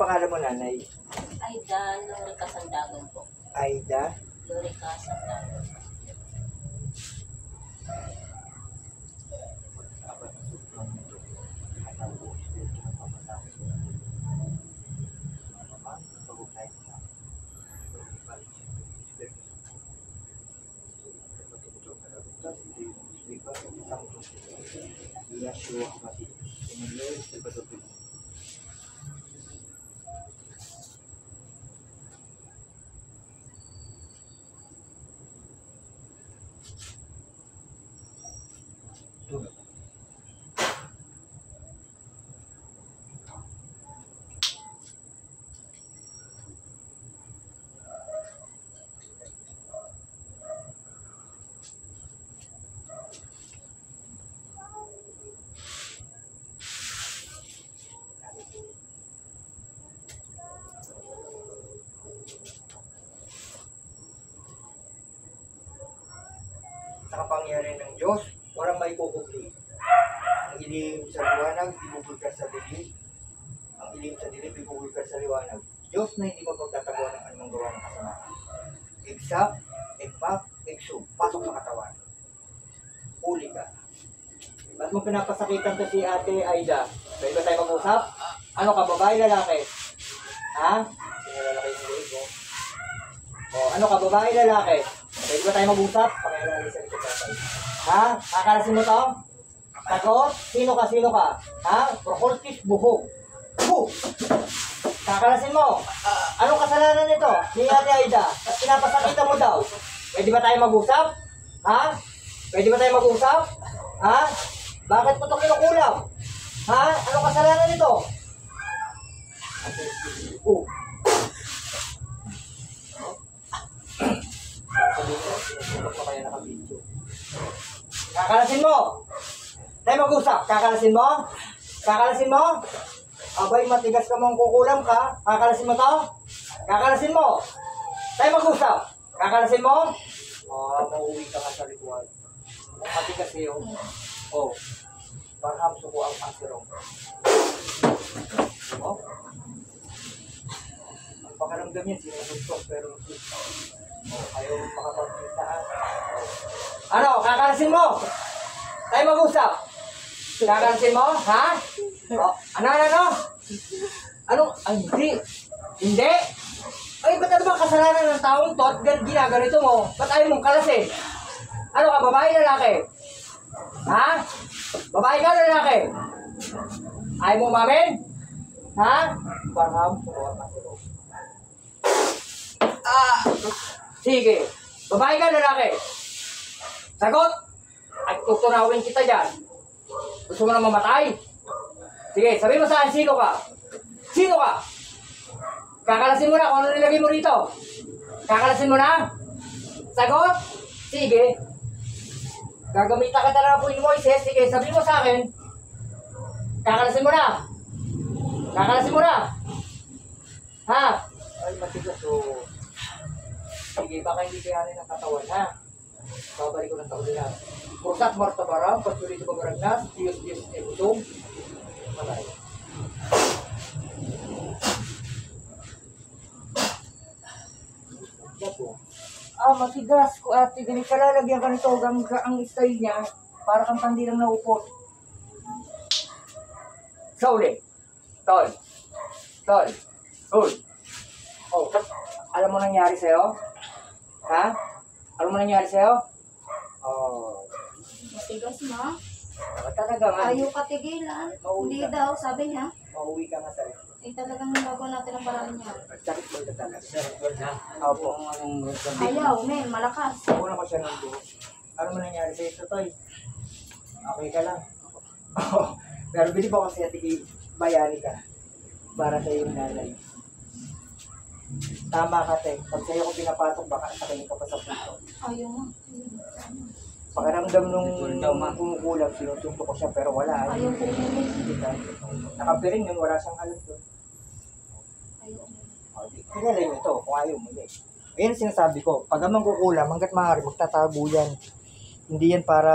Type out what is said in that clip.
pangalan mo, nanay? Aida Lorica Sandagan po. Aida? Lorica Sandagan. Yeshua Masih. Kemudian betul-betul. Sa kapangyarihan ng Diyos, walang may kukubli. Ang ilim sa liwanag, ibubulgar sa dilim. Ang ilim sa dilim, ibubulgar sa liwanag. Diyos na hindi mapagtataguan ng anumang gawa ng kasamaan. Igsak, igpak, igsub, pasok sa katawan. Huli ka. Ba't mo pinapasakitan to si Ate Aida? Pwede ba tayo mag-usap? Ano ka, babae, lalaki? Ha? Sino lalaki yung liig mo? O, ano ka, babae, lalaki? Pwede ba tayo mag-usap? Pakailangan sa ito tatay. Ha? Kakalasin mo to? Sagot? Sino ka? Sino ka? Ha? Prokultis buhog. Buhog! Kakalasin mo. Anong kasalanan nito? Ni Ate Aida. At pinapasakitan mo daw. Pwede ba tayo mag-usap? Ha? Pwede ba tayo mag-usap? Ha? Bakit mo ito kinukulam? Ha? Anong kasalanan nito? Oh. Kakalasin mo! Tayo mag-usap. Kakalasin mo? Kakalasin mo? Abay, matigas ka mong kukulam ka. Kakalasin mo to? Kakalasin mo! Tayo mag-usap. Kakalasin mo? Mauwi ka nga sa ritual. Matigas kayo. Oh. Parang suko ang asirong. Oh. Ang pakaramdam niya, sinusok pero ayaw makapagkitaan. Ano? Kakalasin mo? Tayo mag-usap. Kakalasin mo? Ha? O, ano? Ano? Ay, hindi. Hindi? Ay, ba't ano bang kasalanan ng taong to at ginaganito mo? Ba't ayaw mong kalasin? Ano ka, babae, lalaki? Ha? Babae ka, lalaki? Ayaw mo umamin? Ha? Parang sukuha ka sila. Sige. Babae ka, lalaki? Sagot! Ay, tutunawin kita dyan. Gusto mo na mamatay? Sige, sabi mo saan, sino ka? Sino ka? Kakalasin mo na kung ano nilagay mo rito. Kakalasin mo na? Sagot? Sige. Gagamitan ka talaga po yung Moises. Sige, sabi mo sa akin. Kakalasin mo na. Kakalasin mo na. Ha? Ay, matigas o. Sige, baka hindi kayanin ang katawan, ha? Babalik ko na sa ulila. Pusat martabaram, patuloy sa bagaragnas, Diyos ebutong. Malay. Matigas ko ate. Ganit ka lalagyan ka nito. Ang style niya, para kang pandilang naupot. Sa uli. Tol. Oh, alam mo nangyari sa'yo? Ha? Alam mo nangyari sa'yo? Oh. Matigas na. Talaga nga. Ayaw katigilan. Hindi daw, sabi niya. Mauwi ka nga sa'yo. Talagang nagawa natin ang paraan niya. Sakit mo ito talaga. Opo. Ayaw, men, malakas. Una ko siya ng buhok. Ano mo nangyari sa'yo ito, Toy? Okay ka lang? Pero bilib ako siya, bayani ka. Para sa iyong nanay. Tama ka, te. Pag sa'yo ko pinapatok, baka sakin ka pa sa puso. Ayaw mo. Pakiramdam nung kumukulam, sinusunto ko siya, pero wala. Ayaw ko. Nakapiring yun, wala siyang alam doon. Ayaw. Kilala nyo ito, kung ayaw mo yun. Ngayon sinasabi ko, pag amang kukulam, hanggat maaari, magtatago yan. Hindi yan para